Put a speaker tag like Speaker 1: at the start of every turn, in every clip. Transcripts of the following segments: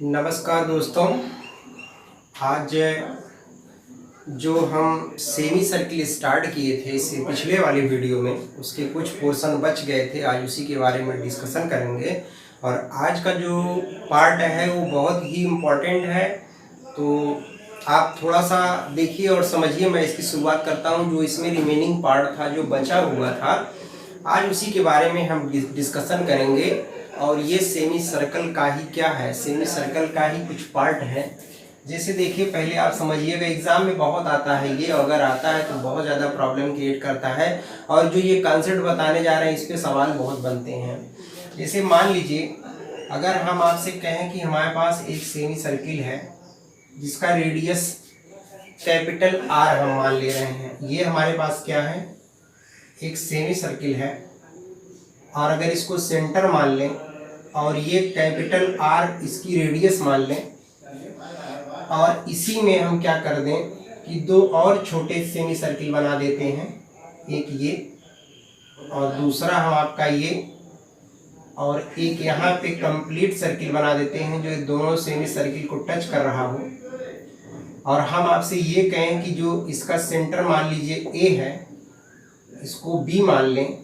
Speaker 1: नमस्कार दोस्तों। आज जो हम सेमी सर्किल स्टार्ट किए थे इससे पिछले वाली वीडियो में, उसके कुछ पोर्शन बच गए थे। आज उसी के बारे में डिस्कशन करेंगे और आज का जो पार्ट है वो बहुत ही इम्पोर्टेंट है। तो आप थोड़ा सा देखिए और समझिए। मैं इसकी शुरुआत करता हूँ। जो इसमें रिमेनिंग पार्ट था, जो बचा हुआ था, आज उसी के बारे में हम डिस्कशन करेंगे। और ये सेमी सर्कल का ही क्या है, सेमी सर्कल का ही कुछ पार्ट है। जैसे देखिए, पहले आप समझिएगा, एग्जाम में बहुत आता है ये, अगर आता है तो बहुत ज़्यादा प्रॉब्लम क्रिएट करता है। और जो ये कॉन्सेप्ट बताने जा रहे हैं इस पे सवाल बहुत बनते हैं। जैसे मान लीजिए, अगर हम आपसे कहें कि हमारे पास एक सेमी सर्किल है जिसका रेडियस कैपिटल आर हम मान ले रहे हैं। ये हमारे पास क्या है, एक सेमी सर्किल है। और अगर इसको सेंटर मान लें और ये कैपिटल आर इसकी रेडियस मान लें, और इसी में हम क्या कर दें कि दो और छोटे सेमी सर्किल बना देते हैं, एक ये और दूसरा हम आपका ये, और एक यहाँ पे कंप्लीट सर्किल बना देते हैं जो दोनों सेमी सर्किल को टच कर रहा हो। और हम आपसे ये कहें कि जो इसका सेंटर मान लीजिए ए है, इसको बी मान लें,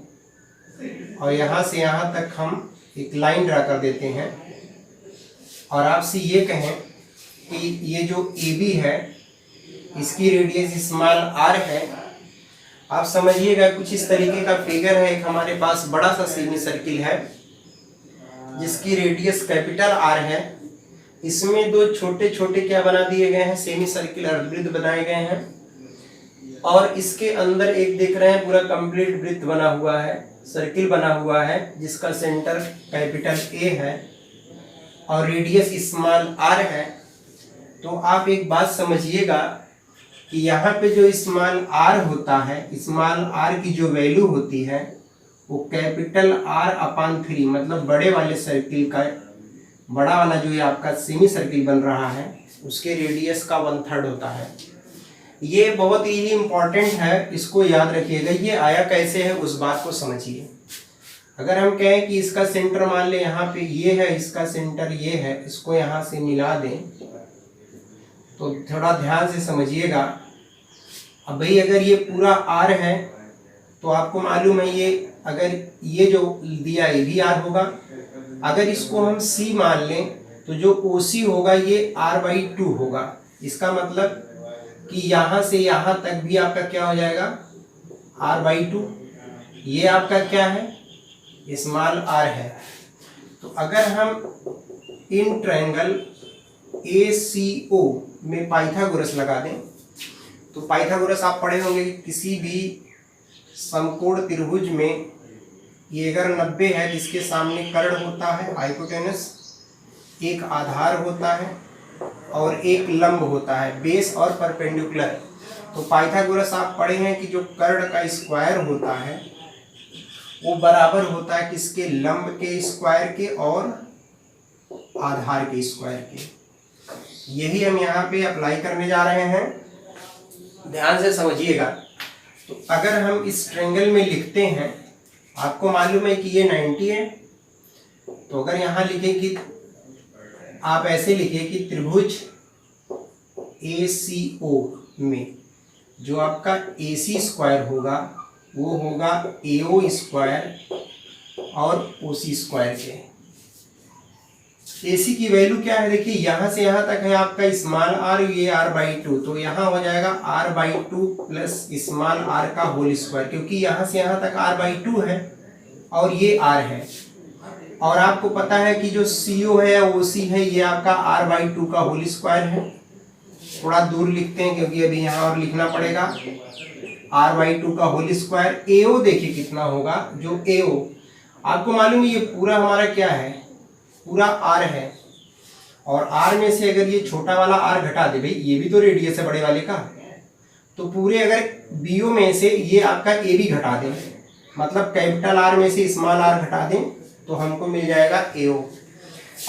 Speaker 1: और यहाँ से यहाँ तक हम एक लाइन ड्रा कर देते हैं। और आपसे ये कहें कि ये जो ए बी है इसकी रेडियस स्मॉल आर है। आप समझिएगा, कुछ इस तरीके का फिगर है। एक हमारे पास बड़ा सा सेमी सर्किल है जिसकी रेडियस कैपिटल आर है। इसमें दो छोटे छोटे क्या बना दिए गए हैं, सेमी सर्किल अर्धवृत्त बनाए गए हैं। और इसके अंदर एक देख रहे हैं पूरा कंप्लीट वृत्त बना हुआ है, सर्किल बना हुआ है जिसका सेंटर कैपिटल ए है और रेडियस स्मॉल आर है। तो आप एक बात समझिएगा कि यहाँ पे जो स्मॉल आर होता है, स्मॉल आर की जो वैल्यू होती है वो कैपिटल आर अपान 3, मतलब बड़े वाले सर्किल का, बड़ा वाला जो ये आपका सेमी सर्किल बन रहा है उसके रेडियस का 1/3 होता है। ये बहुत ही इम्पोर्टेंट है, इसको याद रखिएगा। ये आया कैसे है उस बात को समझिए। अगर हम कहें कि इसका सेंटर मान ले यहाँ पे ये है, इसका सेंटर ये है, इसको यहाँ से मिला दें, तो थोड़ा ध्यान से समझिएगा। अब भाई अगर ये पूरा आर है तो आपको मालूम है ये, अगर ये जो दिया ये भी आर होगा। अगर इसको हम सी मान लें तो जो ओ सी होगा ये r/2 होगा। इसका मतलब कि यहाँ से यहाँ तक भी आपका क्या हो जाएगा, r/2। ये आपका क्या है, स्मॉल आर है। तो अगर हम इन ट्रायंगल ACO में पाइथागोरस लगा दें, तो पाइथागोरस आप पढ़े होंगे कि किसी भी समकोण त्रिभुज में ये अगर 90 है जिसके सामने कर्ण होता है हाइपोटेनस, एक आधार होता है और एक लंब होता है, बेस और परपेंडिकुलर। तो पाइथागोरस आप पढ़े हैं कि जो कर्ण का स्क्वायर होता है वो बराबर होता है किसके, लंब के स्क्वायर के और आधार के स्क्वायर के। यही हम यहाँ पे अप्लाई करने जा रहे हैं, ध्यान से समझिएगा। तो अगर हम इस ट्रायंगल में लिखते हैं, आपको मालूम है कि ये 90 है, तो अगर यहाँ लिखे कि आप ऐसे लिखिए कि त्रिभुज ACO में जो आपका AC स्क्वायर होगा वो होगा AO स्क्वायर और OC स्क्वायर के। AC की वैल्यू क्या है, देखिए यहाँ से यहाँ तक है आपका स्मॉल आर, ये r/2, तो यहाँ हो जाएगा r/2 प्लस स्मॉल आर का होल स्क्वायर, क्योंकि यहाँ से यहाँ तक r/2 है और ये r है। और आपको पता है कि जो CO है या OC है ये आपका r/2 का होल स्क्वायर है। थोड़ा दूर लिखते हैं क्योंकि अभी यहाँ और लिखना पड़ेगा, r/2 का होल स्क्वायर। AO देखिए कितना होगा, जो AO आपको मालूम है ये पूरा हमारा क्या है, पूरा R है। और R में से अगर ये छोटा वाला R घटा दे, भाई ये भी तो रेडियस है बड़े वाले का, तो पूरे अगर BO में से ये आपका AB घटा दें, मतलब कैपिटल R में से स्मॉल r घटा दें, तो हमको मिल जाएगा AO।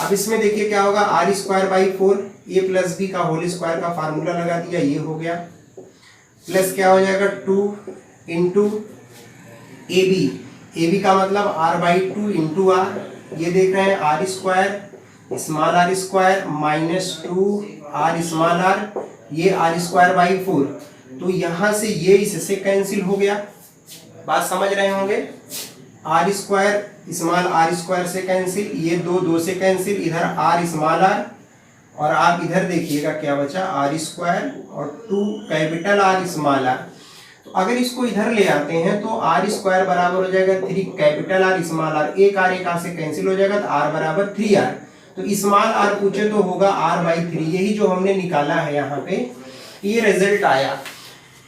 Speaker 1: अब इसमें देखिए क्या होगा, r²/4, a प्लस b का होल स्क्वायर का फार्मूला लगा दिया, ये हो गया, प्लस क्या हो जाएगा 2 इंटू AB का मतलब r/2 इंटू r, ये देख रहे हैं r² small r square minus 2r small r, ये r स्क्वायर बाई 4। तो यहाँ से ये इससे कैंसिल हो गया, बात समझ रहे होंगे। r square small r square से कैंसिल, ये दो से कैंसिल, इधर r स्मॉल r, और आप इधर देखिएगा क्या बचा, r स्क्वायर और 2 कैपिटल R स्मॉल r। तो अगर इसको इधर ले आते हैं तो r स्क्वायर बराबर हो जाएगा 3 कैपिटल R स्मॉल r, एक r से कैंसिल हो जाएगा, तो r बराबर 3r। तो स्मॉल r पूछे तो होगा r/3, यही जो हमने निकाला है यहाँ पे, ये रिजल्ट आया।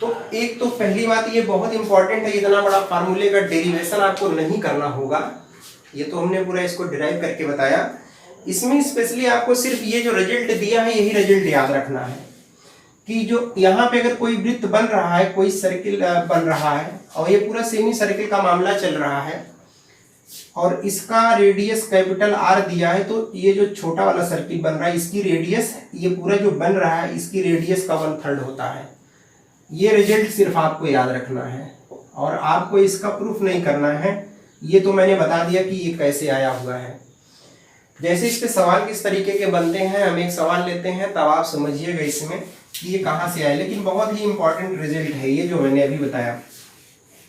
Speaker 1: तो एक तो पहली बात ये बहुत इंपॉर्टेंट है, इतना बड़ा फार्मूले का डेरिवेशन आपको नहीं करना होगा, ये तो हमने पूरा इसको डिराइव करके बताया। इसमें स्पेशली आपको सिर्फ ये जो रिजल्ट दिया है यही रिजल्ट याद रखना है कि जो यहाँ पे अगर कोई वृत्त बन रहा है, कोई सर्किल बन रहा है, और ये पूरा सेमी सर्किल का मामला चल रहा है और इसका रेडियस कैपिटल R दिया है, तो ये जो छोटा वाला सर्किल बन रहा है इसकी रेडियस, ये पूरा जो बन रहा है इसकी रेडियस का 1/3 होता है। ये रिजल्ट सिर्फ आपको याद रखना है और आपको इसका प्रूफ नहीं करना है, ये तो मैंने बता दिया कि ये कैसे आया हुआ है। जैसे इस पे सवाल किस तरीके के बनते हैं, हम एक सवाल लेते हैं तब आप समझिएगा इसमें कि ये कहाँ से आया। लेकिन बहुत ही इंपॉर्टेंट रिजल्ट है ये जो मैंने अभी बताया,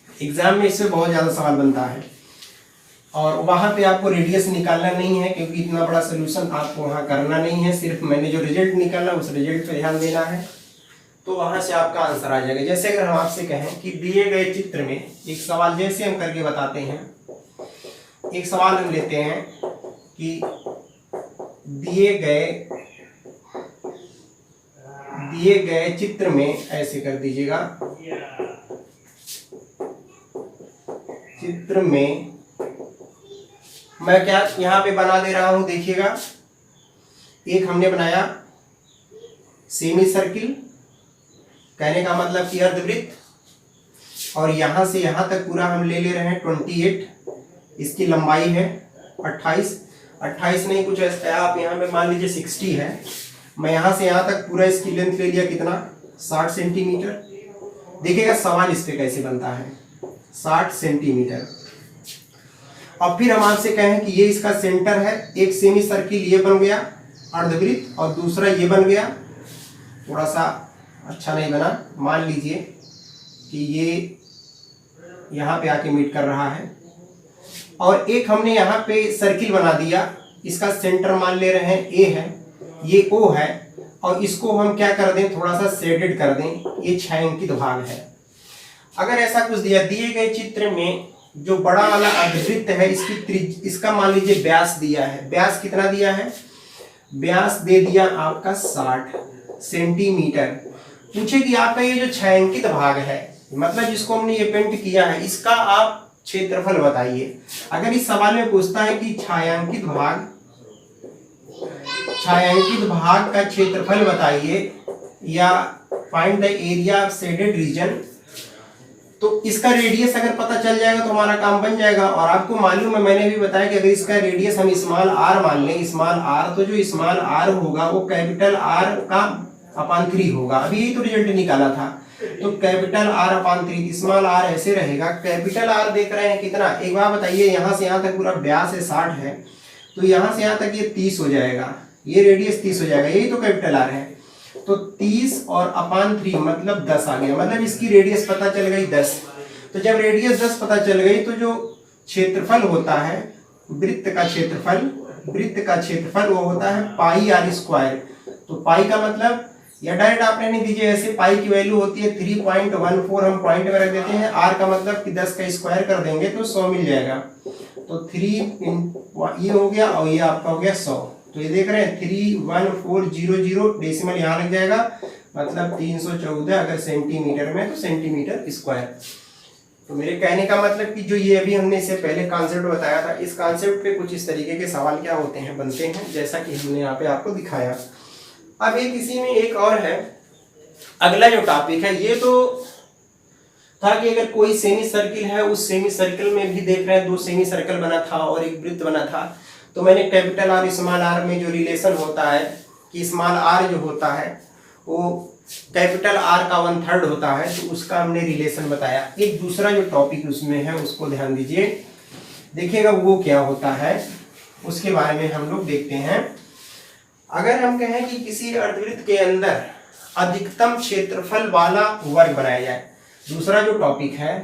Speaker 1: एग्जाम में इससे बहुत ज़्यादा सवाल बनता है और वहाँ पे आपको रेडियस निकालना नहीं है क्योंकि इतना बड़ा सोल्यूशन आपको वहाँ करना नहीं है, सिर्फ मैंने जो रिजल्ट निकाला उस रिजल्ट पे ध्यान देना है, तो वहाँ से आपका आंसर आ जाएगा। जैसे अगर हम आपसे कहें कि दिए गए चित्र में एक सवाल जैसे हम करके बताते हैं, एक सवाल हम लेते हैं कि दिए गए चित्र में, ऐसे कर दीजिएगा, चित्र में मैं क्या यहाँ पे बना दे रहा हूं, देखिएगा। एक हमने बनाया सेमी सर्किल, कहने का मतलब कि अर्धवृत्त, और यहाँ से यहाँ तक पूरा हम ले रहे हैं 28, इसकी लंबाई है 28 नहीं कुछ ऐसा, आप यहाँ पे मान लीजिए 60 है, मैं यहाँ से यहाँ तक पूरा इसकी लेंथ ले लिया, कितना 60 सेंटीमीटर। देखिएगा सवाल इस पे कैसे बनता है, 60 सेंटीमीटर। और फिर हम आपसे कहें कि ये इसका सेंटर है, एक सेमी सर्किल ये बन गया अर्धवृत्त और दूसरा ये बन गया, थोड़ा सा अच्छा नहीं बना, मान लीजिए कि ये यहाँ पे आके मीट कर रहा है, और एक हमने यहाँ पे सर्किल बना दिया, इसका सेंटर मान ले रहे हैं ए है, ये ओ है, और इसको हम क्या कर दें, थोड़ा सा शेडेड कर दें, ये छायांकित भाग है। अगर ऐसा कुछ दिया, दिए गए चित्र में जो बड़ा वाला अर्धवृत्त है इसका मान लीजिए व्यास दिया है, व्यास कितना दिया है, व्यास दे दिया आपका 60 सेंटीमीटर। पूछे कि आपका ये जो छायांकित भाग है, मतलब जिसको हमने ये पेंट किया है, इसका आप क्षेत्रफल बताइए। अगर इस सवाल में पूछता है कि छायांकित भाग का क्षेत्रफल बताइए या find the area of shaded region, तो इसका रेडियस अगर पता चल जाएगा तो हमारा काम बन जाएगा। और आपको मालूम है, मैंने भी बताया कि अगर इसका रेडियस हम स्मॉल r मान लें, स्मॉल r, तो जो स्मॉल r होगा वो कैपिटल R का अपान 3 होगा। अभी यही तो रिजल्ट निकाला था, तो कैपिटल R अपान 3, स्मॉल r ऐसे रहेगा। कैपिटल R देख रहे हैं कितना, एक बार बताइए, यहाँ से यहाँ तक पूरा व्यास है 60 है, तो यहाँ से यहाँ तक ये 30 हो जाएगा, ये रेडियस 30 हो जाएगा, यही तो कैपिटल R है। तो 30 और अपान 3 मतलब 10 आ गया, मतलब इसकी रेडियस पता चल गई 10। तो जब रेडियस 10 पता चल गई तो जो क्षेत्रफल होता है वृत्त का क्षेत्रफल वो होता है पाई r स्क्वायर। तो पाई का मतलब, या डायरेक्ट आप रहने दीजिए, ऐसे पाई की वैल्यू होती है 3.14, हम पॉइंट में रख देते हैं, r का मतलब कि 10 का स्क्वायर कर देंगे तो 100 मिल जाएगा। तो 3 ये हो गया और ये आपका हो गया 100। तो ये देख रहे हैं 31400, डेसिमल यहाँ लग जाएगा, मतलब 314 अगर सेंटीमीटर में तो सेंटीमीटर स्क्वायर। तो मेरे कहने का मतलब कि जो ये अभी हमने इससे पहले कॉन्सेप्ट बताया था, इस कॉन्सेप्ट पे कुछ इस तरीके के सवाल क्या होते हैं, बनते हैं, जैसा कि हमने यहाँ पे आपको दिखाया। अब एक इसी में एक और है, अगला जो टॉपिक है, ये तो था कि अगर कोई सेमी सर्किल है, उस सेमी सर्किल में भी देख रहे हैं 2 सेमी सर्कल बना था और एक वृत्त बना था, तो मैंने कैपिटल R स्मॉल r में जो रिलेशन होता है कि स्मॉल r जो होता है वो कैपिटल R का 1/3 होता है, तो उसका हमने रिलेशन बताया। एक दूसरा जो टॉपिक उसमें है उसको ध्यान दीजिए, देखिएगा वो क्या होता है, उसके बारे में हम लोग देखते हैं। अगर हम कहें कि किसी अर्धवृत्त के अंदर अधिकतम क्षेत्रफल वाला वर्ग बनाया जाए, दूसरा जो टॉपिक है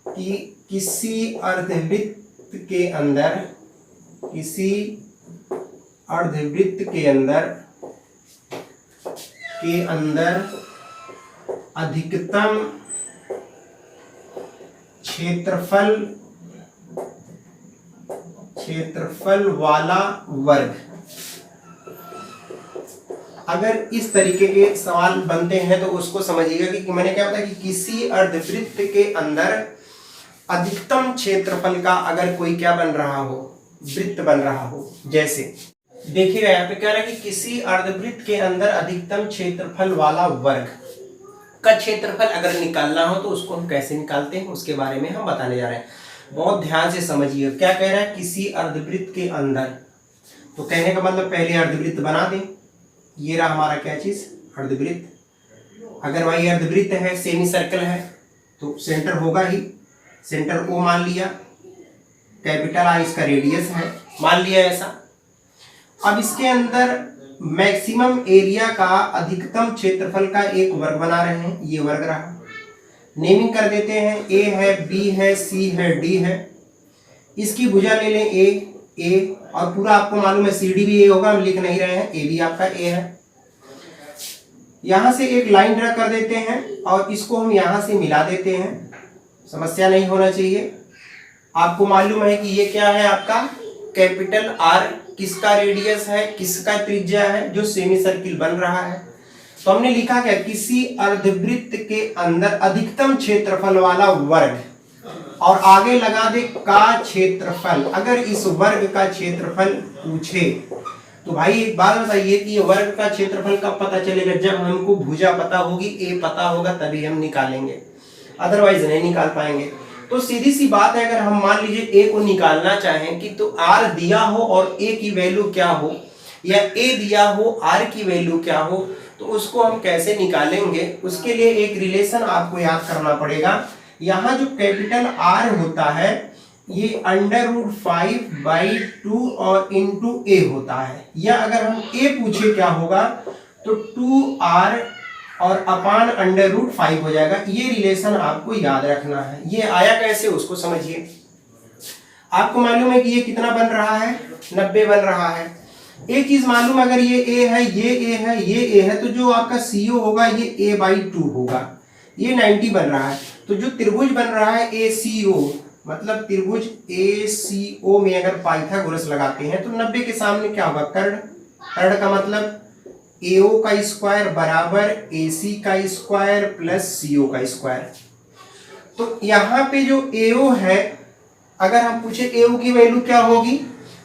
Speaker 1: कि किसी अर्धवृत्त के अंदर अधिकतम क्षेत्रफल वाला वर्ग, अगर इस तरीके के सवाल बनते हैं तो उसको समझिएगा कि मैंने क्या बताया कि किसी अर्धवृत्त के अंदर अधिकतम क्षेत्रफल का अगर कोई क्या बन रहा हो, वृत्त बन रहा हो। जैसे देखिएगा यहाँ पे कह रहा है कि किसी अर्धवृत्त के अंदर अधिकतम क्षेत्रफल वाला वर्ग का क्षेत्रफल अगर निकालना हो तो उसको हम कैसे निकालते हैं उसके बारे में हम बताने जा रहे हैं। बहुत ध्यान से समझिए क्या कह रहा है, किसी अर्धवृत्त के अंदर, तो कहने का मतलब पहले अर्धवृत्त बना दें। ये रहा हमारा क्या चीज, अर्धवृत्त। अगर वही अर्धवृत्त है, सेमी सर्कल है, तो सेंटर होगा ही, सेंटर ओ मान लिया, कैपिटल आर इसका रेडियस है, मान लिया ऐसा। अब इसके अंदर मैक्सिमम एरिया का अधिकतम क्षेत्रफल का एक वर्ग बना रहे हैं, ये वर्ग रहा। नेमिंग कर देते हैं, ए है, बी है, सी है, डी है। इसकी भुजा ले लें ए, और पूरा आपको मालूम है सी डी भी ए होगा, हम लिख नहीं रहे हैं, ए भी आपका ए है। यहां से एक लाइन ड्रा कर देते हैं और इसको हम यहां से मिला देते हैं, समस्या नहीं होना चाहिए। आपको मालूम है कि ये क्या है, आपका कैपिटल आर किसका रेडियस है, किसका त्रिज्या है, जो सेमी सर्किल बन रहा है। तो हमने लिखा क्या, किसी अर्धवृत्त के अंदर अधिकतम क्षेत्रफल वाला वर्ग, और आगे लगा दे का क्षेत्रफल। अगर इस वर्ग का क्षेत्रफल पूछे तो भाई एक बात बताइए कि ये वर्ग का क्षेत्रफल कब पता चलेगा, जब हमको भुजा पता होगी, ए पता होगा, तभी हम निकालेंगे, अदरवाइज नहीं निकाल पाएंगे। तो सीधी सी बात है, अगर हम मान लीजिए ए को निकालना चाहें कि तो आर दिया हो और ए की वैल्यू क्या हो, या ए दिया हो आर की वैल्यू क्या हो, तो उसको हम कैसे निकालेंगे, उसके लिए एक रिलेशन आपको याद करना पड़ेगा। यहाँ जो कैपिटल आर होता है ये √5/2 और इंटू ए होता है, या अगर हम ए पूछे क्या होगा तो 2r और अपान √5 हो जाएगा। ये रिलेशन आपको याद रखना है। ये आया कैसे उसको समझिए। आपको मालूम है कि ये कितना बन रहा है, 90 बन रहा है। एक चीज मालूम, अगर ये a है, ये a है, ये a है, तो जो आपका CO होगा ये a/2 होगा, ये 90 बन रहा है। तो जो त्रिभुज बन रहा है ACO, मतलब त्रिभुज ACO में अगर पाइथागोरस लगाते हैं तो 90 के सामने क्या होगा, कर्ण। कर्ण का मतलब AO का स्क्वायर बराबर AC का स्क्वायर प्लस CO का स्क्वायर। तो यहाँ पे जो AO है, अगर हम पूछे AO की वैल्यू क्या होगी,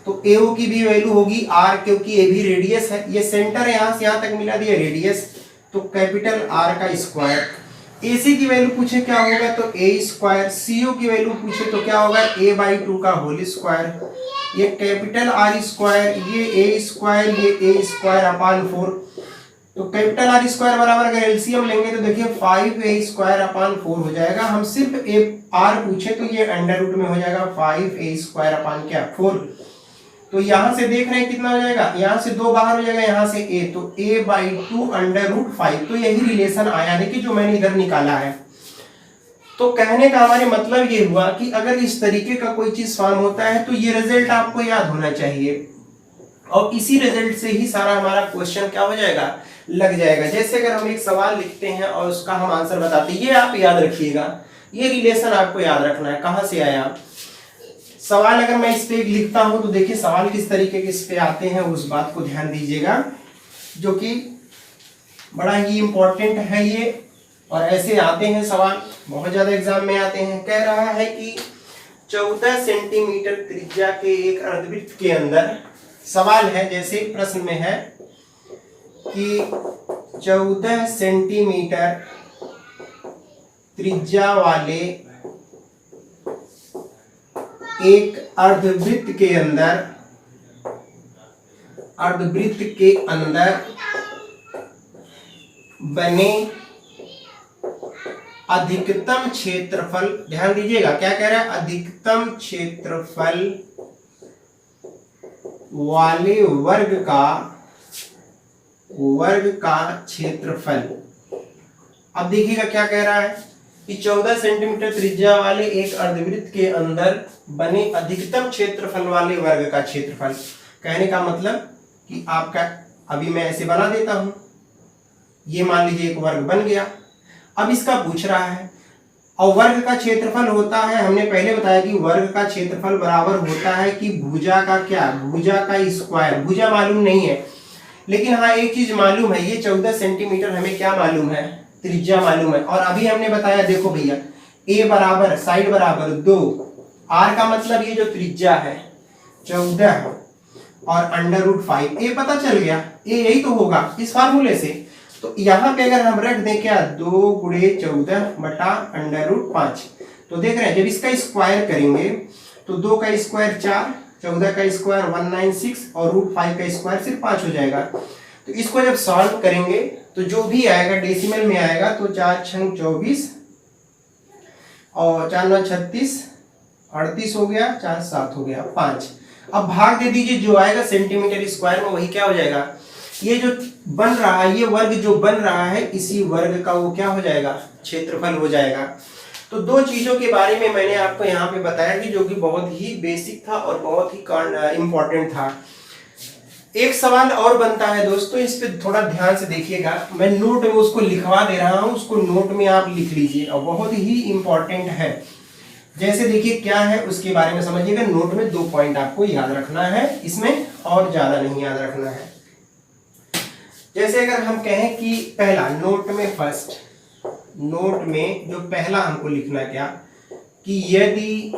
Speaker 1: तो AO की भी वैल्यू होगी R, क्योंकि ये भी रेडियस है, ये सेंटर है, यहाँ से यहाँ तक मिला दिया रेडियस, तो कैपिटल R का स्क्वायर। AC की वैल्यू पूछे क्या होगा तो A स्क्वायर, CO की वैल्यू पूछे तो क्या होगा a/2 का होल स्क्वायर, ये कैपिटल R स्क्वायर, ये A स्क्वायर, ये A स्क्वायर अपान 4। तो कैपिटल R स्क्वायर बराबर अगर एलसीएम लेंगे तो देखिए 5A स्क्वायर अपान 4 हो जाएगा। हम सिर्फ R पूछे तो ये अंडर रूट में हो जाएगा 5A स्क्वायर अपान क्या 4। तो यहां से देख रहे हैं कितना हो जाएगा, यहां से 2 बाहर हो जाएगा, यहां से a, तो a/2 अंडर रूट 5। तो यही रिलेशन आया देखिए जो मैंने इधर निकाला है। तो कहने का हमारे मतलब ये हुआ कि अगर इस तरीके का कोई चीज फॉर्म होता है तो ये रिजल्ट आपको याद होना चाहिए, और इसी रिजल्ट से ही सारा हमारा क्वेश्चन क्या हो जाएगा, लग जाएगा। जैसे अगर हम एक सवाल लिखते हैं और उसका हम आंसर बताते हैं, ये आप याद रखिएगा, ये रिलेशन आपको याद रखना है। कहां से आया सवाल, अगर मैं इस पे लिखता हूं तो देखिए सवाल किस तरीके के इस पे आते हैं, उस बात को ध्यान दीजिएगा, जो कि बड़ा ही इंपॉर्टेंट है ये। और ऐसे आते हैं सवाल, बहुत ज्यादा एग्जाम में आते हैं। कह रहा है कि 14 सेंटीमीटर त्रिज्या के एक अर्धवृत्त के अंदर, सवाल है जैसे प्रश्न में है कि 14 सेंटीमीटर त्रिज्या वाले एक अर्धवृत्त के अंदर बने अधिकतम क्षेत्रफल, ध्यान दीजिएगा क्या कह रहा है, अधिकतम क्षेत्रफल वाले वर्ग का वर्ग का क्षेत्रफल। अब देखिएगा क्या कह रहा है कि 14 सेंटीमीटर त्रिज्या वाले एक अर्धवृत्त के अंदर बने अधिकतम क्षेत्रफल वाले वर्ग का क्षेत्रफल। कहने का मतलब कि आपका, अभी मैं ऐसे बना देता हूं, ये मान लीजिए एक वर्ग बन गया। अब इसका पूछ रहा है, और वर्ग का क्षेत्रफल होता है, हमने पहले बताया कि वर्ग का क्षेत्रफल बराबर होता है कि भुजा का क्या, भुजा का स्क्वायर। भुजा मालूम नहीं है, लेकिन हाँ एक चीज मालूम है, ये 14 सेंटीमीटर हमें क्या मालूम है, त्रिज्या मालूम है। और अभी हमने बताया, देखो भैया, ए बराबर साइड बराबर 2, आर का मतलब ये जो त्रिज्या है 14 और √5, ए पता चल गया, ए यही तो होगा इस फार्मूले से। तो यहाँ पे अगर हम रख दें क्या, 2 × 14 बटा √5, तो देख रहे हैं जब इसका स्क्वायर करेंगे तो 2 का स्क्वायर 4, 14 का स्क्वायर 196 और √5 का स्क्वायर सिर्फ 5 हो जाएगा। तो इसको जब सॉल्व करेंगे तो जो भी आएगा डेसिमल में आएगा, तो 4 × 24 और 4 × 9 36, 38 हो गया, 4 7 हो गया, 5। अब भाग दे दीजिए, जो आएगा सेंटीमीटर स्क्वायर में वही क्या हो जाएगा, ये जो बन रहा है, ये वर्ग जो बन रहा है, इसी वर्ग का वो क्या हो जाएगा, क्षेत्रफल हो जाएगा। तो दो चीजों के बारे में मैंने आपको यहाँ पे बताया कि जो कि बहुत ही बेसिक था और बहुत ही इम्पोर्टेंट था। एक सवाल और बनता है दोस्तों, इस पे थोड़ा ध्यान से देखिएगा, मैं नोट में उसको लिखवा दे रहा हूँ, उसको नोट में आप लिख लीजिए और बहुत ही इंपॉर्टेंट है। जैसे देखिए क्या है उसके बारे में समझिएगा, नोट में 2 पॉइंट आपको याद रखना है, इसमें और ज्यादा नहीं याद रखना है। जैसे अगर हम कहें कि पहला नोट में, फर्स्ट नोट में जो पहला हमको लिखना क्या, कि यदि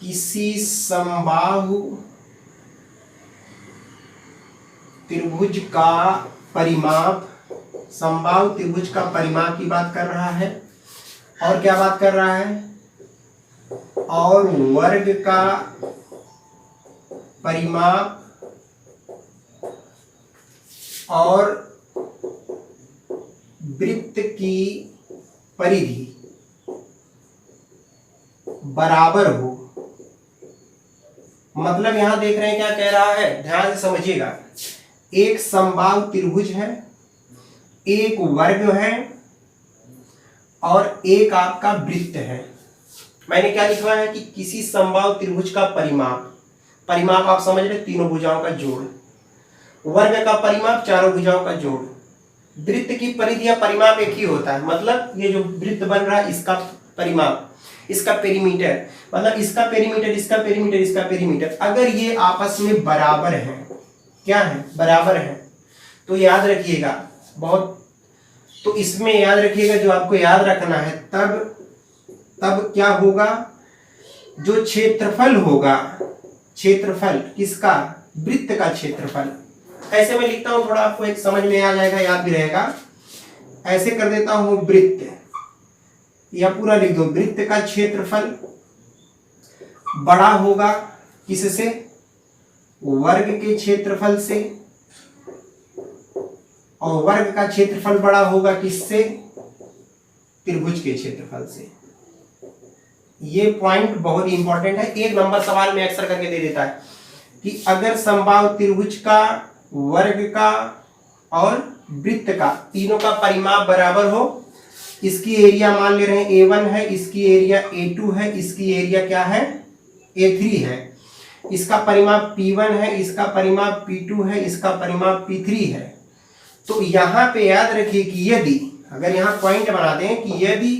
Speaker 1: किसी समबाहु त्रिभुज का परिमाप, समबाहु त्रिभुज का परिमाप की बात कर रहा है, और क्या बात कर रहा है, और वर्ग का परिमाप और वृत्त की परिधि बराबर हो। मतलब यहां देख रहे हैं क्या कह रहा है, ध्यान से समझिएगा। एक समबाहु त्रिभुज है, एक वर्ग है और एक आपका वृत्त है। मैंने क्या लिखा है कि किसी समबाहु त्रिभुज का परिमाप, परिमाप आप समझ रहे, तीनों भुजाओं का जोड़, वर्ग का परिमाप चारों भुजाओं का जोड़, वृत्त की परिधि या परिमाप एक ही होता है। मतलब ये जो वृत्त बन रहा है इसका परिमाप, इसका पेरीमीटर, मतलब इसका पेरीमीटर, इसका पेरीमीटर, इसका पेरीमीटर, अगर ये आपस में बराबर है, क्या है, बराबर है, तो याद रखिएगा बहुत, तो इसमें याद रखिएगा जो आपको याद रखना है, तब क्या होगा, जो क्षेत्रफल होगा, क्षेत्रफल किसका, वृत्त का क्षेत्रफल। ऐसे मैं लिखता हूं, थोड़ा आपको एक समझ में आ जाएगा, याद भी रहेगा। ऐसे कर देता हूं, वृत्त, या पूरा लिख दो, वृत्त का क्षेत्रफल बड़ा होगा किससे, वर्ग के क्षेत्रफल से, और वर्ग का क्षेत्रफल बड़ा होगा किससे, त्रिभुज के क्षेत्रफल से। ये पॉइंट बहुत ही इंपॉर्टेंट है, 1 नंबर सवाल में अक्सर करके दे देता है कि अगर समबाहु त्रिभुज का, वर्ग का और वृत्त का, तीनों का परिमाप बराबर हो, इसकी एरिया मान ले रहे हैं A1 है, इसकी एरिया A2 है, इसकी एरिया क्या है, A3 है, इसका परिमाप P1 है, इसका परिमाप P2 है, इसका परिमाप P3 है। तो यहां पे याद रखिए कि यदि, अगर यहां पॉइंट बना दें कि यदि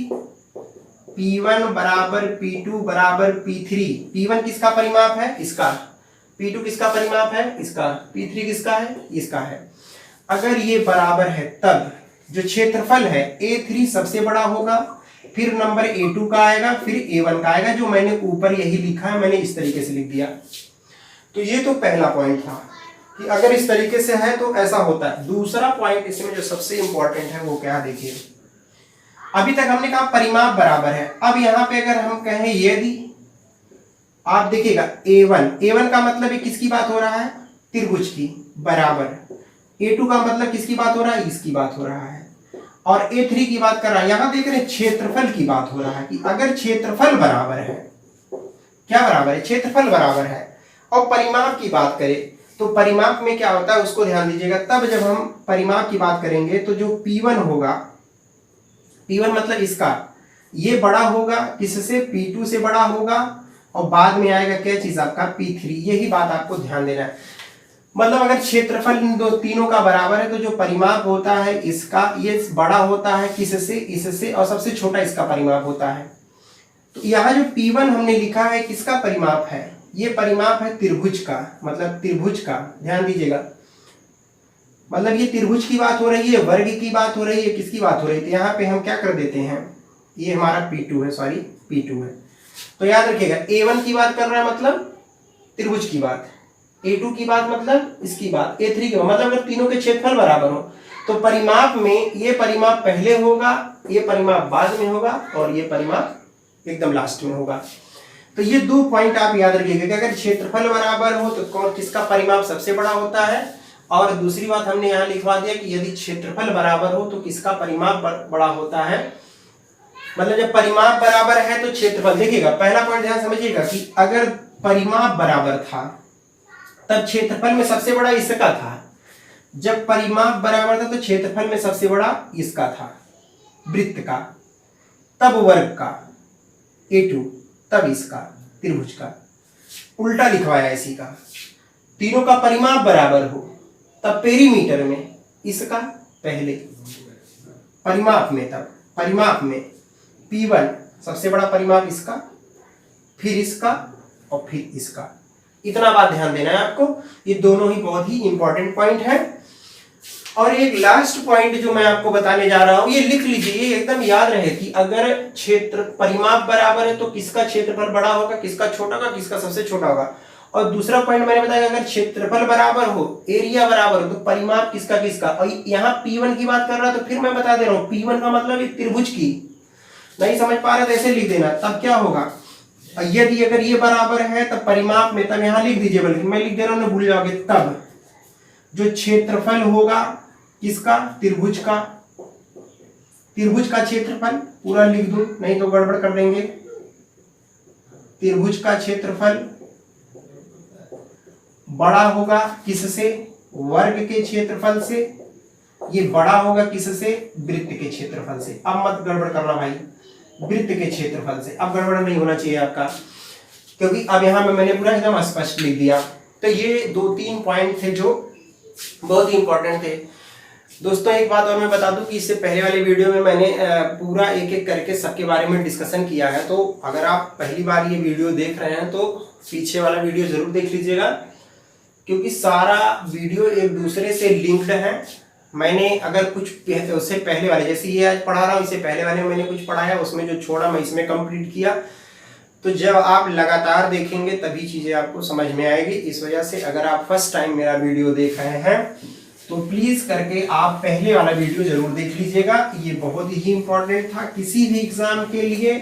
Speaker 1: P1 बराबर P2 बराबर P3, P1 किसका परिमाप है, इसका, P2 किसका परिमाप है, इसका, P3 किसका है, इसका है, अगर ये बराबर है, तब जो क्षेत्रफल है A3 सबसे बड़ा होगा, फिर नंबर A2 का आएगा, फिर A1 का आएगा, जो मैंने ऊपर यही लिखा है, मैंने इस तरीके से लिख दिया। तो ये तो पहला पॉइंट था कि अगर इस तरीके से है तो ऐसा होता है। दूसरा पॉइंट इसमें जो सबसे इंपॉर्टेंट है वो क्या, देखिए, अभी तक हमने कहा परिमाप बराबर है, अब यहां पे अगर हम कहें यदि, आप देखिएगा A1 का मतलब ये किसकी बात हो रहा है, त्रिभुज की, बराबर, A2 का मतलब किसकी बात हो रहा है, इसकी बात हो रहा है, और A3 की बात कर रहा है। यहां देख रहे हैं क्षेत्रफल की बात हो रहा है कि अगर क्षेत्रफल बराबर है, क्या बराबर है, क्षेत्रफल बराबर है, और परिमाप की बात करें तो परिमाप में क्या होता है उसको ध्यान दीजिएगा। तब जब हम परिमाप की बात करेंगे तो जो P1 होगा, P1 मतलब इसका, ये बड़ा होगा किससे, P2 से बड़ा होगा, और बाद में आएगा क्या चीज आपका P3। यही बात आपको ध्यान देना है। मतलब अगर क्षेत्रफल इन दो तीनों का बराबर है तो जो परिमाप होता है इसका, ये बड़ा होता है किससे, इससे, और सबसे छोटा इसका परिमाप होता है। तो यहाँ जो P1 हमने लिखा है किसका परिमाप है, ये परिमाप है त्रिभुज का, मतलब त्रिभुज का, ध्यान दीजिएगा। मतलब ये त्रिभुज की बात हो रही है, वर्ग की बात हो रही है, किसकी बात हो रही है, तो यहाँ पे हम क्या कर देते हैं, ये हमारा P2 है, सॉरी P2 है। तो याद रखिएगा A1 की बात कर रहा है मतलब त्रिभुज की बात, A2 की बात मतलब इसकी बात, A3 की बात, मतलब अगर तीनों के क्षेत्रफल बराबर हो तो परिमाप में ये परिमाप पहले होगा, ये परिमाप बाद में होगा, और ये परिमाप एकदम लास्ट में होगा। तो ये दो पॉइंट आप याद रखिएगा कि अगर क्षेत्रफल बराबर हो तो कौन किसका परिमाप सबसे बड़ा होता है, और दूसरी बात हमने यहाँ लिखवा दिया कि यदि क्षेत्रफल बराबर हो तो किसका परिमाप बड़ा होता है। मतलब जब परिमाप बराबर है तो क्षेत्रफल, देखिएगा पहला पॉइंट ध्यान समझिएगा कि अगर परिमाप बराबर था तब क्षेत्रफल में सबसे बड़ा इसका था, जब परिमाप बराबर था तो क्षेत्रफल में सबसे बड़ा इसका था, वृत्त का, तब वर्ग का A2, तब इसका त्रिभुज का। उल्टा लिखवाया इसी का, तीनों का परिमाप बराबर हो तब पेरीमीटर में इसका पहले, परिमाप में, तब परिमाप में P1 सबसे बड़ा परिमाप इसका, फिर इसका, और फिर इसका। इतना बात ध्यान देना है आपको, ये दोनों ही बहुत ही इंपॉर्टेंट पॉइंट है। और एक लास्ट पॉइंट जो मैं आपको बताने जा रहा हूं, ये लिख लीजिए, ये एकदम याद रहे कि अगर क्षेत्र परिमाप बराबर है तो किसका क्षेत्रफल बड़ा होगा, किसका छोटा होगा, किसका सबसे छोटा होगा। और दूसरा पॉइंट मैंने बताया अगर क्षेत्रफल बराबर हो, एरिया बराबर हो, तो परिमाप किसका किसका। और यहाँ P1 की बात कर रहा है तो फिर मैं बता दे रहा हूँ, P1 का मतलब एक त्रिभुज की, नहीं समझ पा रहे तो ऐसे लिख देना, तब क्या होगा, यदि अगर ये बराबर है तब परिमाप में, तब यहां लिख दीजिए, बल्कि मैं लिख दे रहा हूं ना भूल जाओगे, तब जो क्षेत्रफल होगा किसका, त्रिभुज का, त्रिभुज का क्षेत्रफल पूरा लिख दो नहीं तो गड़बड़ कर देंगे। त्रिभुज का क्षेत्रफल बड़ा होगा किससे, वर्ग के क्षेत्रफल से, ये बड़ा होगा किससे, वृत्त के क्षेत्रफल से। अब मत गड़बड़ करना भाई, वृत्त के क्षेत्रफल से, अब गड़बड़ नहीं होना चाहिए आपका, क्योंकि अब यहां मैंने पूरा एकदम स्पष्ट लिख दिया। तो ये 2-3 पॉइंट थे जो बहुत ही इंपॉर्टेंट थे। दोस्तों एक बात और मैं बता दूं कि इससे पहले वाले वीडियो में मैंने पूरा एक एक करके सबके बारे में डिस्कशन किया है, तो अगर आप पहली बार ये वीडियो देख रहे हैं तो पीछे वाला वीडियो जरूर देख लीजिएगा, क्योंकि सारा वीडियो एक दूसरे से लिंक्ड है। मैंने अगर कुछ उससे पहले वाले, जैसे ये आज पढ़ा रहा हूँ, इससे पहले वाले में मैंने कुछ पढ़ाया, उसमें जो छोड़ा मैं इसमें कंप्लीट किया। तो जब आप लगातार देखेंगे तभी चीज़ें आपको समझ में आएगी। इस वजह से अगर आप फर्स्ट टाइम मेरा वीडियो देख रहे हैं तो प्लीज़ करके आप पहले वाला वीडियो जरूर देख लीजिएगा। ये बहुत ही इंपॉर्टेंट था किसी भी एग्जाम के लिए,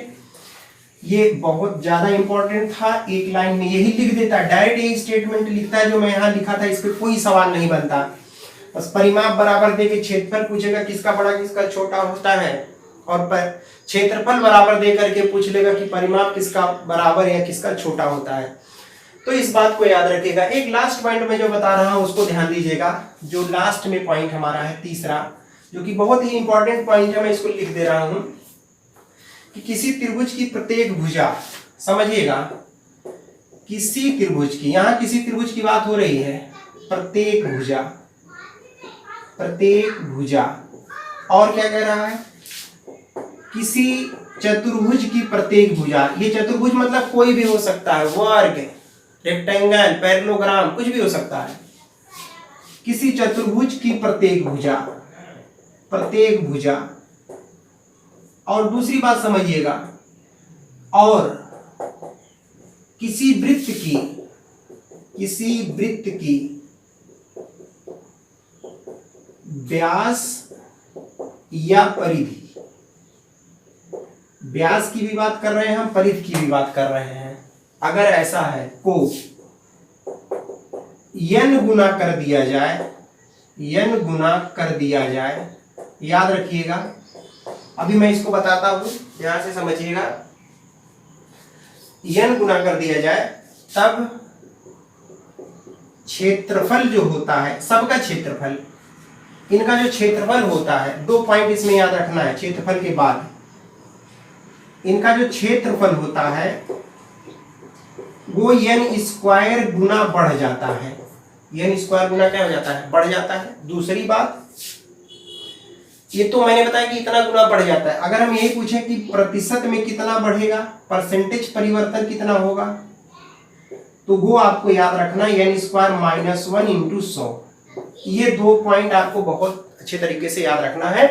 Speaker 1: ये बहुत ज़्यादा इंपॉर्टेंट था। एक लाइन में यही लिख देता, डायरेक्ट यही स्टेटमेंट लिखता है जो मैं यहाँ लिखा था, इस पर कोई सवाल नहीं बनता। बस परिमाप बराबर दे के क्षेत्रफल पूछेगा किसका बड़ा किसका छोटा होता है, और क्षेत्रफल बराबर दे करके पूछ लेगा कि परिमाप किसका बराबर या किसका छोटा होता है। तो इस बात को याद रखिएगा। एक लास्ट पॉइंट में जो बता रहा हूं उसको ध्यान दीजिएगा, जो लास्ट में पॉइंट हमारा है तीसरा, जो कि बहुत ही इंपॉर्टेंट पॉइंट है, मैं इसको लिख दे रहा हूं कि किसी त्रिभुज की प्रत्येक भुजा, समझिएगा, किसी त्रिभुज की, यहां किसी त्रिभुज की बात हो रही है, प्रत्येक भुजा, प्रत्येक भुजा, और क्या कह रहा है, किसी चतुर्भुज की प्रत्येक भुजा। ये चतुर्भुज मतलब कोई भी हो सकता है, वर्ग, रेक्टेंगल, पैरेललोग्राम, कुछ भी हो सकता है। किसी चतुर्भुज की प्रत्येक भुजा, प्रत्येक भुजा। और दूसरी बात समझिएगा, और किसी वृत्त की, किसी वृत्त की व्यास या परिधि, व्यास की भी बात कर रहे हैं हम, परिधि की भी बात कर रहे हैं, अगर ऐसा है को n गुना कर दिया जाए, n गुना कर दिया जाए, याद रखिएगा। अभी मैं इसको बताता हूं, ध्यान से समझिएगा। n गुना कर दिया जाए तब क्षेत्रफल जो होता है, सबका क्षेत्रफल, इनका जो क्षेत्रफल होता है, 2 पॉइंट इसमें याद रखना है। क्षेत्रफल के बाद इनका जो क्षेत्रफल होता है वो n स्क्वायर गुना बढ़ जाता है। n स्क्वायर गुना क्या हो जाता है? बढ़ जाता है। दूसरी बात, ये तो मैंने बताया कि इतना गुना बढ़ जाता है। अगर हम यही पूछें कि प्रतिशत में कितना बढ़ेगा, परसेंटेज परिवर्तन कितना होगा, तो वो आपको याद रखना n स्क्वायर माइनस 1 इंटू 100। ये 2 पॉइंट आपको बहुत अच्छे तरीके से याद रखना है।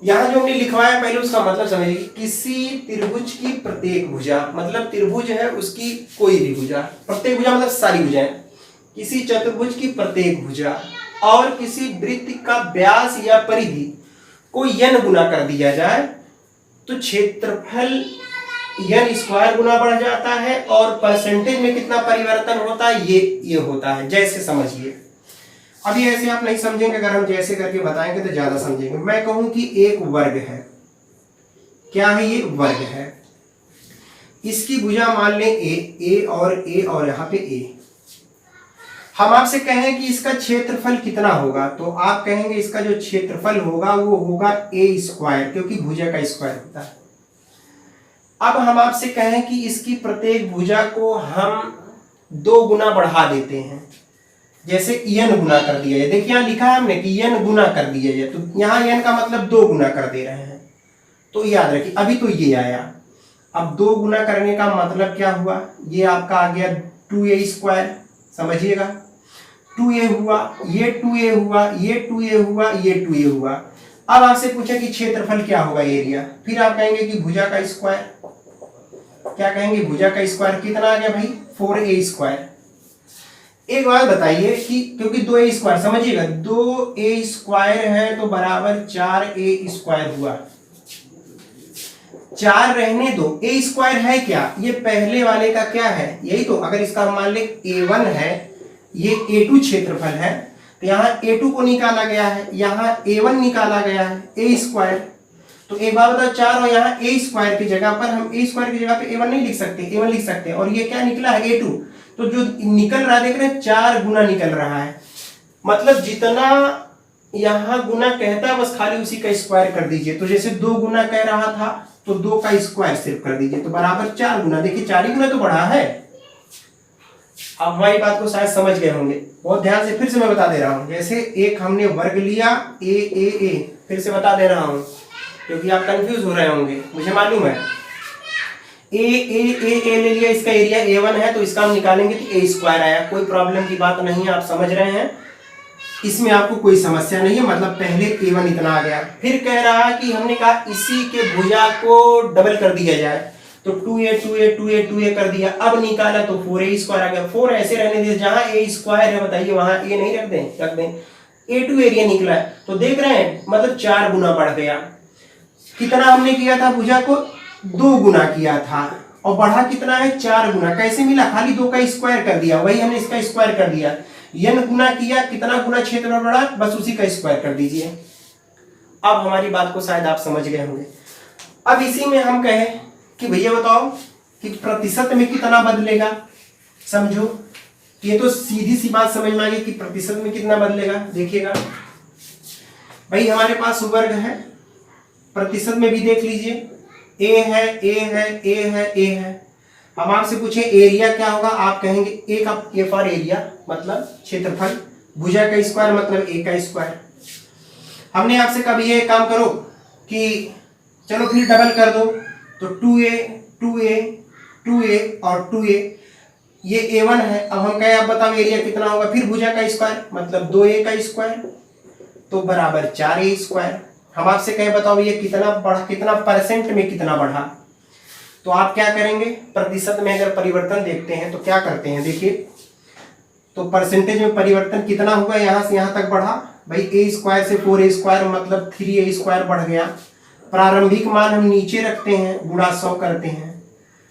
Speaker 1: यहां जो हमने लिखवाया पहले उसका मतलब समझिए। किसी त्रिभुज की प्रत्येक भुजा, मतलब त्रिभुज है उसकी कोई भी भुजा, प्रत्येक भुजा मतलब सारी भुजाएं, किसी चतुर्भुज की प्रत्येक भुजा और किसी वृत्त का व्यास या परिधि को n गुना कर दिया जाए तो क्षेत्रफल n स्क्वायर गुना बढ़ जाता है और परसेंटेज में कितना परिवर्तन होता है ये होता है। जैसे समझिए, अभी ऐसे आप नहीं समझेंगे, अगर हम जैसे करके बताएंगे तो ज्यादा समझेंगे। मैं कहूं कि एक वर्ग है, क्या है ये? वर्ग है। इसकी भुजा मान लें a और यहाँ पे a। हम आपसे कहें कि इसका क्षेत्रफल कितना होगा, तो आप कहेंगे इसका जो क्षेत्रफल होगा वो होगा a स्क्वायर, क्योंकि भुजा का स्क्वायर होता है। अब हम आपसे कहें कि इसकी प्रत्येक भुजा को हम 2 गुना बढ़ा देते हैं, जैसे n गुना कर दिया जाए। देखिए यहाँ लिखा है हमने कि n गुना कर दिया जाए, तो यहाँ n का मतलब 2 गुना कर दे रहे हैं। तो याद रखिए, अभी तो ये आया, अब 2 गुना करने का मतलब क्या हुआ? ये आपका आ गया 2a स्क्वायर, समझिएगा। 2a हुआ, ये 2a हुआ, ये 2a हुआ, ये 2a हुआ। अब आपसे पूछा कि क्षेत्रफल क्या होगा, एरिया, फिर आप कहेंगे कि भुजा का स्क्वायर। क्या कहेंगे? भुजा का स्क्वायर कितना आ गया भाई? 4a square. एक बात बताइए कि क्योंकि 2a स्क्वायर, समझिएगा 2a स्क्वायर है तो बराबर 4a स्क्वायर हुआ। 4 रहने दो, a स्क्वायर है क्या? ये पहले वाले का क्या है? यही तो। अगर इसका मान ले a1 है, ये a2 क्षेत्रफल है, तो यहाँ a2 को निकाला गया है, यहाँ a1 निकाला गया है, a स्क्वायर। तो एक बात बताओ, 4 और यहाँ a स्क्वायर की जगह पर हम a स्क्वायर की जगह पे a1 नहीं लिख सकते, a1 लिख सकते हैं। और ये क्या निकला है? a2। तो जो निकल रहा है, देख रहे हैं 4 गुना निकल रहा है। मतलब जितना यहाँ गुना कहता है बस खाली उसी का स्क्वायर कर दीजिए। तो जैसे 2 गुना कह रहा था तो 2 का स्क्वायर सिर्फ कर दीजिए, तो बराबर 4 गुना। देखिए 4 ही गुना तो बढ़ा है। अब हमारी बात को शायद समझ गए होंगे, बहुत ध्यान से फिर से मैं बता दे रहा हूँ। जैसे एक हमने वर्ग लिया a, फिर से बता दे रहा हूँ क्योंकि आप कंफ्यूज हो रहे होंगे, मुझे मालूम है। a ले लिया, इसका एरिया a1 है तो इसका हम निकालेंगे तो a स्क्वायर आया। कोई प्रॉब्लम की बात नहीं है, आप समझ रहे हैं, इसमें आपको कोई समस्या नहीं है। मतलब पहले a1 इतना आ गया, फिर कह रहा कि हमने कहा इसी के भुजा को डबल कर दिया जाए, तो 2a कर दिया। अब निकाला तो 4a स्क्वायर आ गया। 4 ऐसे रहने दिए, जहां a स्क्वायर है बताइए वहां a नहीं रख दें, a2 एरिया निकला है। तो देख रहे हैं मतलब 4 गुना बढ़ गया। कितना हमने किया था? भुजा को 2 गुना किया था और बढ़ा कितना है? 4 गुना। कैसे मिला? खाली 2 का स्क्वायर कर दिया, वही हमने इसका स्क्वायर कर दिया। n गुना किया, कितना गुना क्षेत्रफल बढ़ा, बस उसी का स्क्वायर कर दीजिए। अब हमारी बात को शायद आप समझ गए होंगे। अब इसी में हम कहें कि भैया बताओ कि प्रतिशत में कितना बदलेगा। समझो, ये तो सीधी सी बात समझ में आ गई कि प्रतिशत में कितना बदलेगा। देखिएगा भाई, हमारे पास वर्ग है, प्रतिशत में भी देख लीजिए, a है। हम आपसे पूछे एरिया क्या होगा, आप कहेंगे a का a फॉर एरिया मतलब क्षेत्रफल, भुजा का स्क्वायर मतलब a का स्क्वायर। हमने आपसे कभी ये काम करो कि चलो फिर डबल कर दो, तो 2a और 2a, ये a1 है। अब हम कहें आप बताओ एरिया कितना होगा, फिर भुजा का स्क्वायर मतलब 2a का स्क्वायर, तो बराबर 4a स्क्वायर। हम आपसे कहें बताओ ये कितना बढ़ा, कितना परसेंट में कितना बढ़ा, तो आप क्या करेंगे? प्रतिशत में अगर परिवर्तन देखते हैं तो क्या करते हैं, देखिए तो परसेंटेज में परिवर्तन कितना हुआ, यहां से यहां तक बढ़ा भाई, a स्क्वायर से 4a स्क्वायर मतलब 3a स्क्वायर बढ़ गया। प्रारंभिक मान हम नीचे रखते हैं, गुणा 100 करते हैं।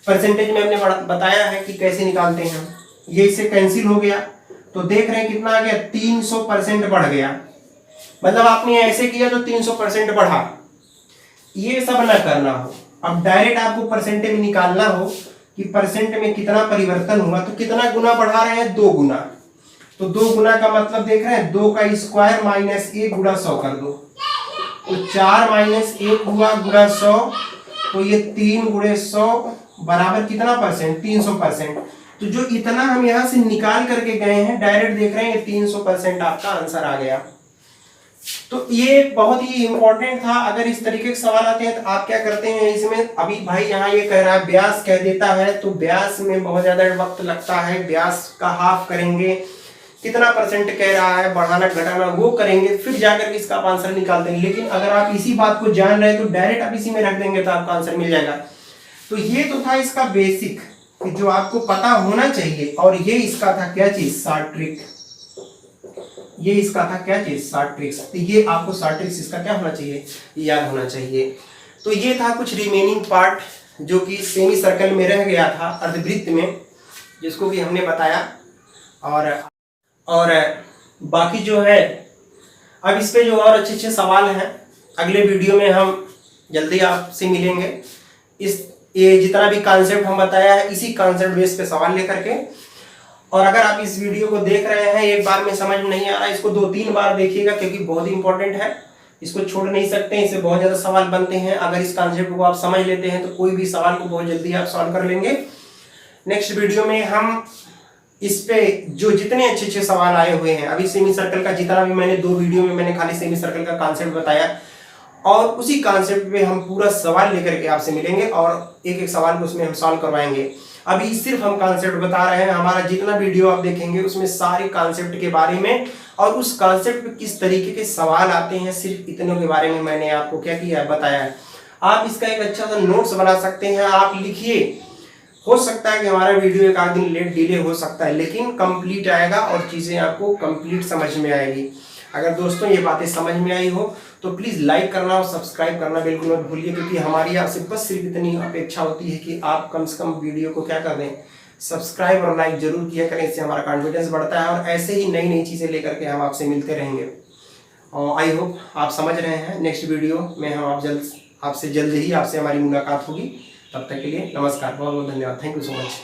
Speaker 1: परसेंटेज में हमने बताया है कि कैसे निकालते हैं, ये इससे कैंसिल हो गया, तो देख रहे हैं कितना आ गया, 300% बढ़ गया। मतलब आपने ऐसे किया तो 300% बढ़ा। ये सब ना करना हो, अब डायरेक्ट आपको परसेंटेज में निकालना हो कि परसेंट में कितना परिवर्तन हुआ, तो कितना गुना बढ़ा रहे हैं? 2 गुना। तो 2 गुना का मतलब देख रहे हैं, 2 का स्क्वायर माइनस 1 गुना 100 कर दो, तो 4 माइनस 1 हुआ गुना 100, तो ये 3 गुणे 100 बराबर कितना परसेंट, 300%। तो जो इतना हम यहां से निकाल करके गए हैं डायरेक्ट देख रहे हैं 300% आपका आंसर आ गया। तो ये बहुत ही इंपॉर्टेंट था। अगर इस तरीके के सवाल आते हैं तो आप क्या करते हैं इसमें, अभी भाई यहाँ ये कह रहा है ब्यास कह देता है, तो ब्यास में बहुत ज्यादा वक्त लगता है, ब्यास का हाफ करेंगे, कितना परसेंट कह रहा है, बढ़ाना घटाना वो करेंगे, फिर जाकर के इसका आप आंसर निकालते हैं। लेकिन अगर आप इसी बात को जान रहे हैं तो डायरेक्ट आप इसी में रख देंगे तो आपका आंसर मिल जाएगा। तो ये तो था इसका बेसिक जो आपको पता होना चाहिए। और ये इसका था क्या चीज, शॉर्ट ट्रिक। ये इसका था क्या चीज, शॉर्ट ट्रिक्स। तो ये आपको शॉर्ट ट्रिक्स इसका क्या होना चाहिए, याद होना चाहिए। तो ये था कुछ रिमेनिंग पार्ट जो कि सेमी सर्कल में रह गया था, अर्धवृत्त में, जिसको भी हमने बताया। और बाकी जो है अब इस पे जो और अच्छे अच्छे सवाल हैं अगले वीडियो में हम जल्दी आपसे मिलेंगे। ये जितना भी कॉन्सेप्ट हम बताया है इसी कॉन्सेप्ट बेस पे सवाल लेकर के। और अगर आप इस वीडियो को देख रहे हैं एक बार में समझ नहीं आ रहा, इसको 2-3 बार देखिएगा क्योंकि बहुत ही इंपॉर्टेंट है, इसको छोड़ नहीं सकते, इससे बहुत ज्यादा सवाल बनते हैं। अगर इस कॉन्सेप्ट को आप समझ लेते हैं तो कोई भी सवाल को बहुत जल्दी आप सॉल्व कर लेंगे। नेक्स्ट वीडियो में हम इस पे जो जितने अच्छे अच्छे सवाल आए हुए हैं, अभी सेमी सर्कल का जितना भी मैंने 2 वीडियो में मैंने खाली सेमी सर्कल का कॉन्सेप्ट बताया, और उसी कॉन्सेप्ट पे हम पूरा सवाल लेकर के आपसे मिलेंगे और एक एक सवाल को उसमें हम सॉल्व करवाएंगे। अभी सिर्फ हम कॉन्सेप्ट बता रहे हैं, हमारा जितना वीडियो आप देखेंगे उसमें सारे कॉन्सेप्ट के बारे में और उस कॉन्सेप्ट पे किस तरीके के सवाल आते हैं, सिर्फ इतनों के बारे में मैंने आपको क्या किया है, बताया है। आप इसका एक अच्छा सा नोट्स बना सकते हैं, आप लिखिए। हो सकता है कि हमारा वीडियो एक आध दिन लेट डिले हो सकता है, लेकिन कंप्लीट आएगा और चीजें आपको कंप्लीट समझ में आएगी। अगर दोस्तों ये बातें समझ में आई हो तो प्लीज लाइक करना और सब्सक्राइब करना बिल्कुल मत भूलिए, क्योंकि हमारी आपसे बस सिर्फ इतनी अपेक्षा होती है कि आप कम से कम वीडियो को क्या कर दें, सब्सक्राइब और लाइक जरूर किया करें। इससे हमारा कॉन्फिडेंस बढ़ता है और ऐसे ही नई नई चीजें लेकर के हम आपसे मिलते रहेंगे। और आई होप आप समझ रहे हैं। नेक्स्ट वीडियो में हम आपसे जल्द ही आपसे हमारी मुलाकात होगी। तब तक के लिए नमस्कार, बहुत बहुत धन्यवाद, थैंक यू सो मच।